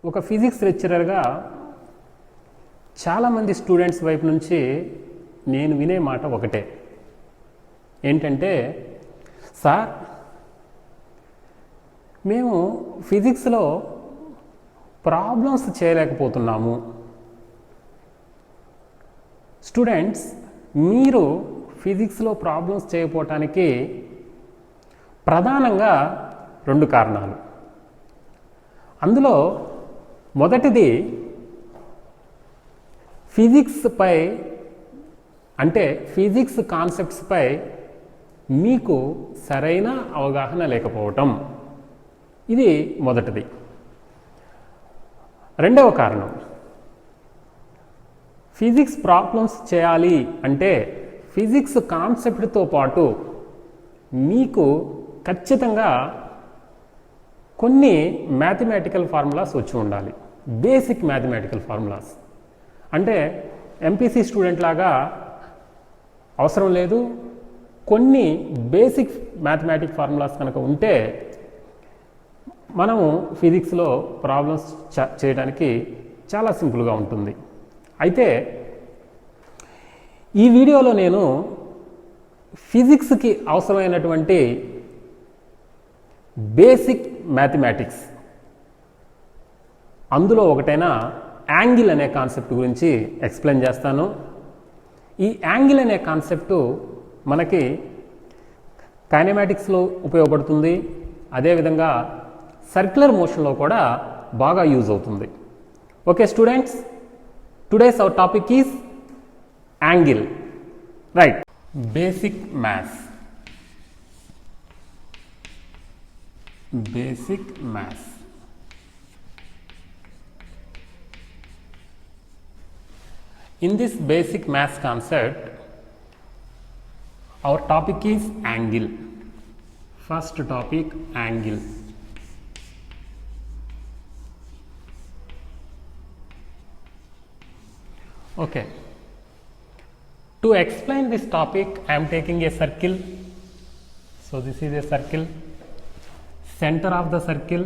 ఒక ఫిజిక్స్ లెక్చరర్గా చాలామంది స్టూడెంట్స్ వైపు నుంచి నేను వినే మాట ఒకటే, ఏంటంటే సార్ మేము ఫిజిక్స్లో ప్రాబ్లమ్స్ చేయలేకపోతున్నాము. స్టూడెంట్స్, మీరు ఫిజిక్స్లో ప్రాబ్లమ్స్ చేయకపోవటానికి ప్రధానంగా 2 కారణాలు. అందులో మొదటిది ఫిజిక్స్పై అంటే ఫిజిక్స్ కాన్సెప్ట్స్పై మీకు సరైన అవగాహన లేకపోవటం, ఇది మొదటిది. రెండవ కారణం, ఫిజిక్స్ ప్రాబ్లమ్స్ చేయాలి అంటే ఫిజిక్స్ కాన్సెప్ట్తో పాటు మీకు ఖచ్చితంగా కొన్ని మ్యాథమెటికల్ ఫార్ములాస్ వచ్చి ఉండాలి. బేసిక్ మ్యాథమెటికల్ ఫార్ములాస్ అంటే ఎంపీసీ స్టూడెంట్ లాగా అవసరం లేదు. కొన్ని బేసిక్ మ్యాథమెటిక్ ఫార్ములాస్ కనుక ఉంటే మనము ఫిజిక్స్లో ప్రాబ్లమ్స్ చేయడానికి చాలా సింపుల్గా ఉంటుంది. అయితే ఈ వీడియోలో నేను ఫిజిక్స్కి అవసరమైనటువంటి బేసిక్ మ్యాథమెటిక్స్, అందులో ఒకటైన యాంగిల్ అనే కాన్సెప్ట్ గురించి ఎక్స్ప్లెయిన్ చేస్తాను. ఈ యాంగిల్ అనే కాన్సెప్టు మనకి కైనమాటిక్స్లో ఉపయోగపడుతుంది, అదేవిధంగా సర్క్యులర్ మోషన్లో కూడా బాగా యూజ్ అవుతుంది. Okay students, today's our topic is angle. Right, basic maths. Basic maths. In this basic maths concept, our topic is angle. First topic, angle. Okay. To explain this topic, I am taking a circle. So this is a circle. Center of the circle.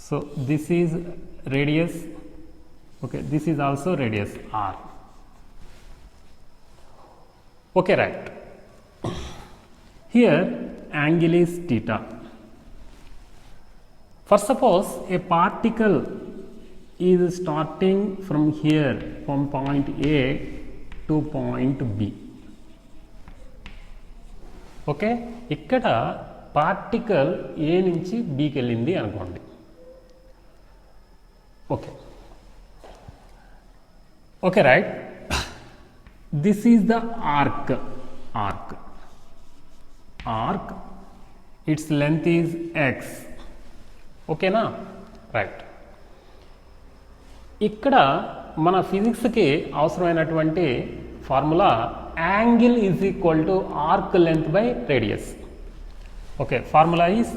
So this is radius. Okay, this is also radius r. Okay, right. Here angle is theta. First, suppose a particle is starting from here, from point A to point B. Okay, ఇక్కడ particle ఏ నుంచి బీకి వెళ్ళింది అనుకోండి. Okay okay right. This is the arc. It's length is X. ఓకేనా? Right. ఇక్కడ మన ఫిజిక్స్కి అవసరమైనటువంటి formula angle is equal to arc length by radius. Okay, formula is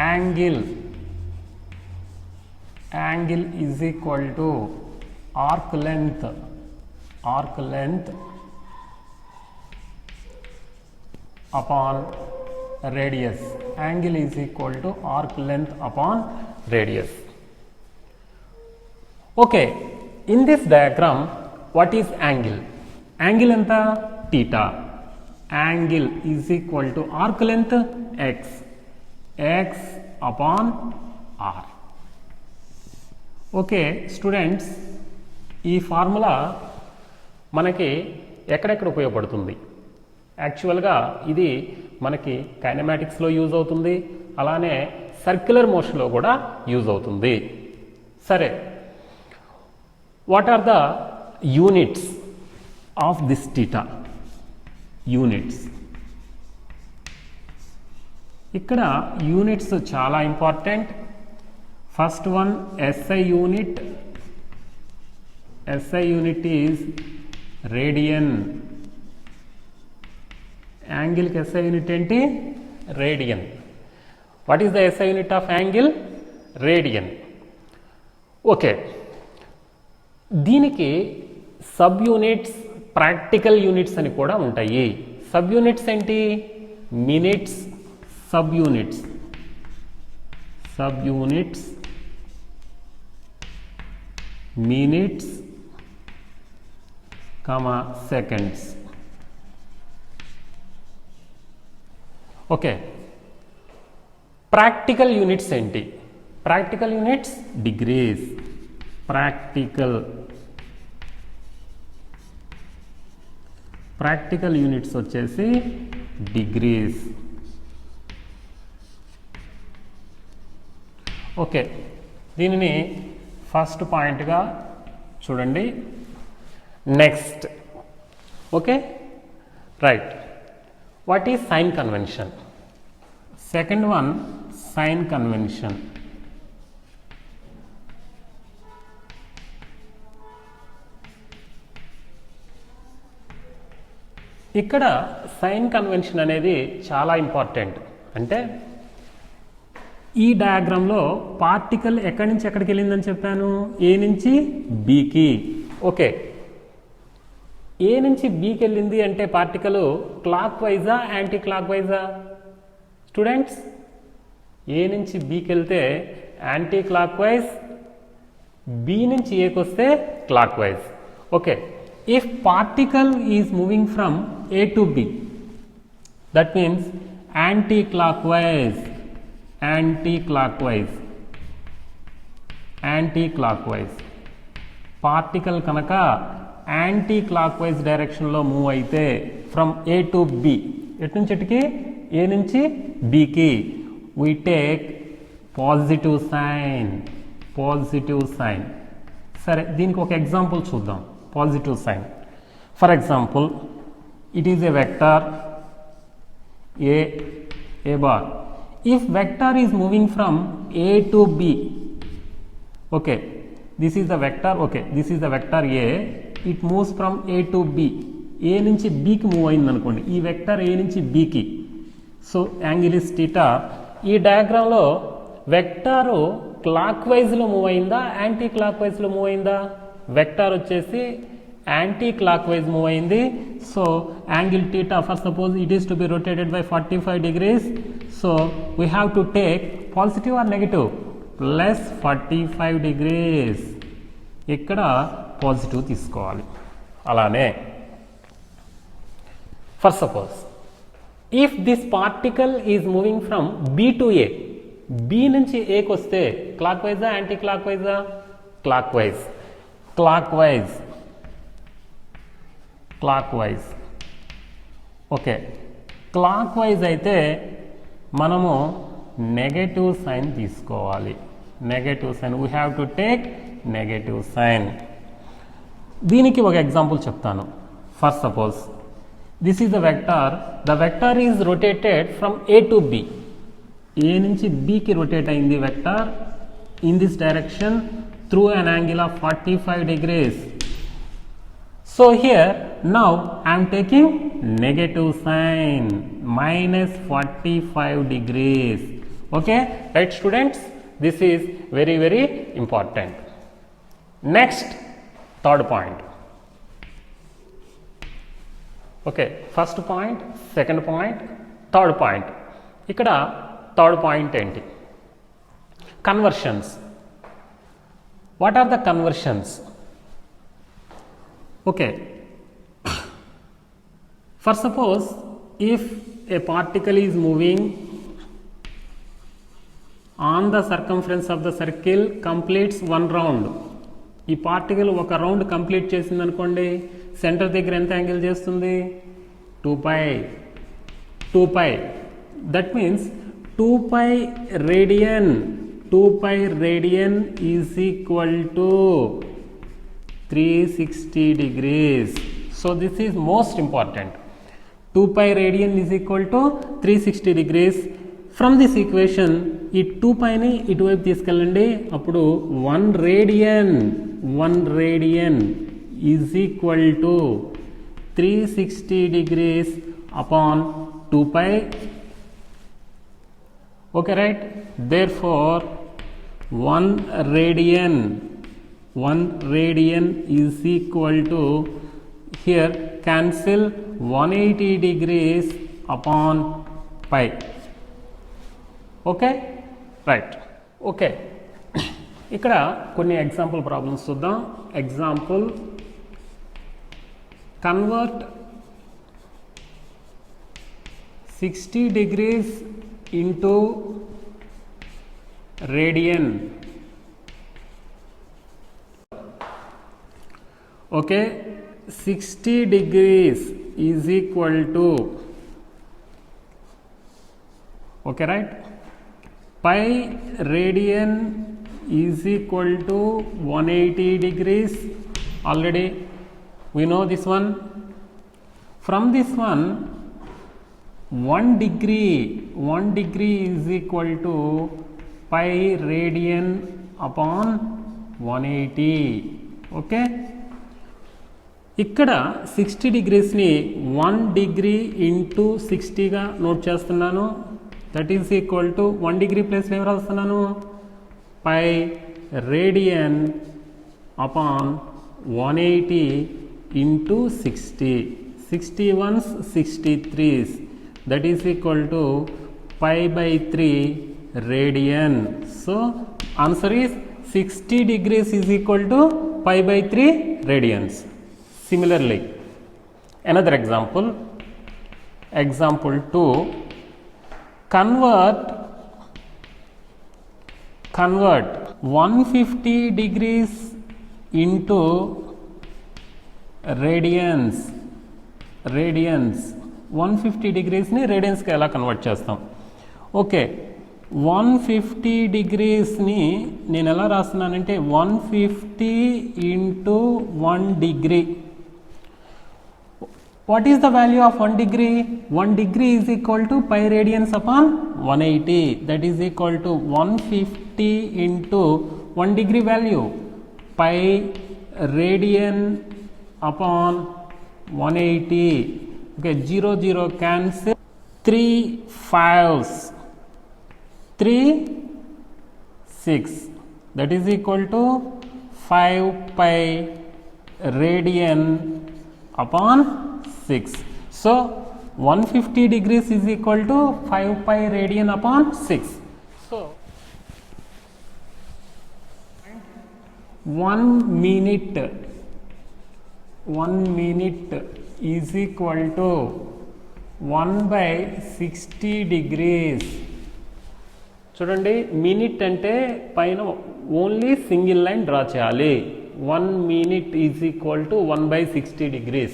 angle is equal to arc length upon radius. Angle is equal to arc length upon radius. Okay, in this diagram what is angle? Angle ఎంత? Theta. Angle is equal to arc length x upon r. Okay students, ఈ formula మనకి ఎక్కడెక్కడ ఉపయోగపడుతుంది? యాక్చువల్గా ఇది మనకి కైనమాటిక్స్లో use అవుతుంది, అలానే సర్క్యులర్ మోషన్లో కూడా యూజ్ అవుతుంది. సరే, what are the units of this theta? Units. ఇక్కడ యూనిట్స్ చాలా important. First one SI unit. SI unit is radian. యాంగిల్కి SI యూనిట్ ఏంటి? Radian. What is the SI unit of angle? Radian. Okay, దీనికి sub units, practical units అని కూడా ఉంటాయి. Sub units ఏంటి? Minutes, sub units. subunits, minutes, comma seconds. Okay, practical units ఏంటి? Practical units degrees. Practical units వచ్చేసి degrees. Okay, దీనిని first పాయింట్గా చూడండి. Next, okay right, what is sign convention? Second one, sign convention. ఇక్కడ sign convention అనేది చాలా important. అంటే ఈ డయాగ్రామ్లో పార్టికల్ ఎక్కడి నుంచి ఎక్కడికి వెళ్ళిందని చెప్పాను? ఏ నుంచి బికి. ఓకే, ఏ నుంచి బికి వెళ్ళింది అంటే పార్టికల్ క్లాక్ వైజా యాంటీ క్లాక్ వైజా? స్టూడెంట్స్, ఏ నుంచి బికి వెళ్తే యాంటీ క్లాక్ వైజ్, బి నుంచి ఏకి వస్తే clock wise. Okay, if particle is moving from A to B, that means anti-clockwise. Particle కనుక యాంటీ క్లాక్ వైజ్ డైరెక్షన్లో మూవ్ అయితే ఫ్రమ్ ఏ టు బి, ఎటు నుంచి ఎటుకి? ఏ నుంచి బికి, we take పాజిటివ్ సైన్. సరే, దీనికి ఒక ఎగ్జాంపుల్ చూద్దాం. Positive sign. For example, it is a vector a bar. If vector is moving from A to B, okay, this is the vector. Okay, this is the vector A. It moves from A to B. A నుంచి B కి move అయింది అనుకోండి. ఈ vector A నుంచి B కి. So angle is theta. ఈ డయాగ్రామ్లో vector clock వైజ్లో move అయిందా anti clock వైజ్లో move అయిందా? వెక్టార్ వచ్చేసి యాంటీ క్లాక్ వైజ్ మూవ్ అయింది. So angle theta, for suppose it is to be rotated by 45 degrees. So we have to take positive or negative? Plus 45 degrees. ఇక్కడ positive తీసుకోవాలి. అలానే for suppose if this particle is moving from B to A, B నుంచి ఏకి వస్తే clock వైజా anti clock వైజా? Clockwise. Okay, clockwise అయితే మనము నెగటివ్ సైన్ తీసుకోవాలి. We have to take negative sign. దీనికి ఒక ఎగ్జాంపుల్ చెప్తాను. First suppose this is the vector is rotated from A to B. A నుంచి బికి రొటేట్ అయింది vector in this direction through an angle of 45 degrees. So here now I am taking negative sign, minus 45 degrees. Okay, right students, this is very very important. Next, third point. Okay, first point, second point, third point. ఇక్కడ third point ఏంటి? Conversions. What are the conversions? Okay, for suppose if a particle is moving on the circumference of the circle completes one round. ఈ particle ఒక round complete చేసింది అనుకోండి, centre దగ్గర ఎంత angle చేస్తుంది? 2π. That means 2π radian is equal to 360 degrees. So this is most important. 2π radian is equal to 360 degrees. From this equation, ఈ 2πని ఇటువైపు తీసుకెళ్ళండి. అప్పుడు 1 radian is equal to 360 degrees upon 2π. Okay, right? Therefore 1 radian is equal to, here cancel 180 degrees upon pi. Okay, right. Okay, ఇక్కడ కొన్ని example problems చూద్దాం. Example, convert 60 degrees into radian. Okay, 60 degrees is equal to, okay, right, pi radian is equal to 180 degrees. Already we know this one. From this one, 1 degree is equal to pi radian upon 180. Okay, ఇక్కడ 60 degreesని 1 degree into 60గా note చేస్తున్నాను. That is equal to 1 degree ప్లేస్లో ఏం రాస్తున్నాను, పై radian upon 180 into 60. 60 ones 63s, that is equal to pi by 3 radian. So answer is 60 degrees is equal to pi by 3 radians. Similarly, another example, example 2, convert 150 degrees into radians. 150 degreesని రేడియన్స్కి ఎలా convert చేస్తాం? Okay, 150 degreesని నేను ఎలా రాస్తున్నానంటే 150 into 1 degree. What is the value of 1 degree? 1 degree is equal to pi radians upon 180. That is equal to 150 into 1 degree value pi radian upon 180. Okay, 0 0 cancel, 3 5s, 3 6, that is equal to 5 pi radian upon 6. So 150 degrees is equal to 5 pi radian upon 6. So 1 minute is equal to 1 by 60 degrees. చూడండి, minute అంటే పైన only single line draw చేయాలి. 1 minute is equal to 1 by 60 degrees.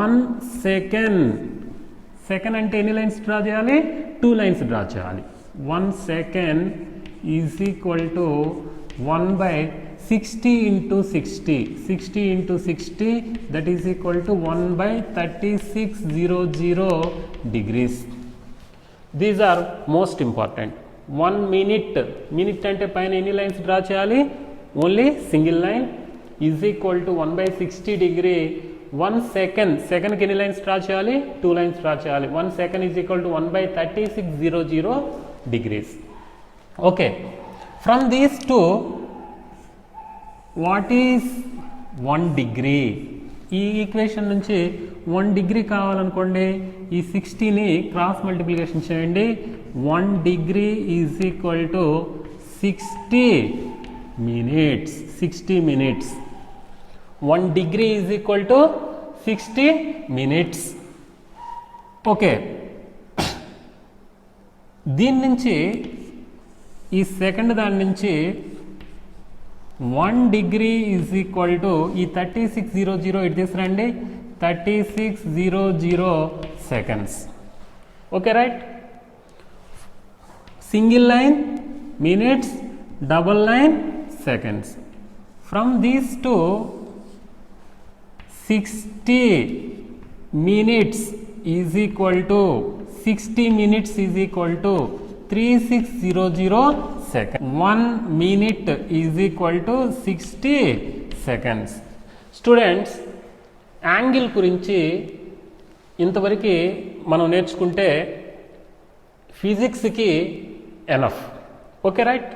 1 second అంటే ఎన్ని lines draw చేయాలి? 2 lines draw చేయాలి. 1 second is equal to 1 by 60 into 60. 60 into 60, that is equal to 1 by 3600 degrees. These are most important. 1 minute అంటే పైన ఎన్ని lines draw చేయాలి? Only single line is equal to 1 by 60 degree. 1 సెకండ్కి ఎన్ని lines draw చేయాలి? 2 lines draw చేయాలి. 1 second is equal to 1 by 3600 degrees. Okay, from these two, what is 1 degree? ఈ equation నుంచి 1 degree కావాలనుకోండి, ఈ 60ని క్రాస్ మల్టిప్లికేషన్ చేయండి. 1 degree is equal to 60 minutes. 60 minutes. 1 degree is equal to 60 minutes. Okay, దీని నుంచి ఈ second దాని నుంచి 1 degree ఈజ్ ఈక్వల్ టు ఈ 3600 ఇటు తీసుకురండి, 3600 seconds. Okay, right. Single line minutes, double line seconds. From these two, 60 minutes is equal to 60 minutes is equal to 3600 seconds. 1 minute is equal to 60 seconds. Students, angle గురించి ఇంతవరకు మనం నేర్చుకుంటే ఫిజిక్స్కి enough. Okay, right.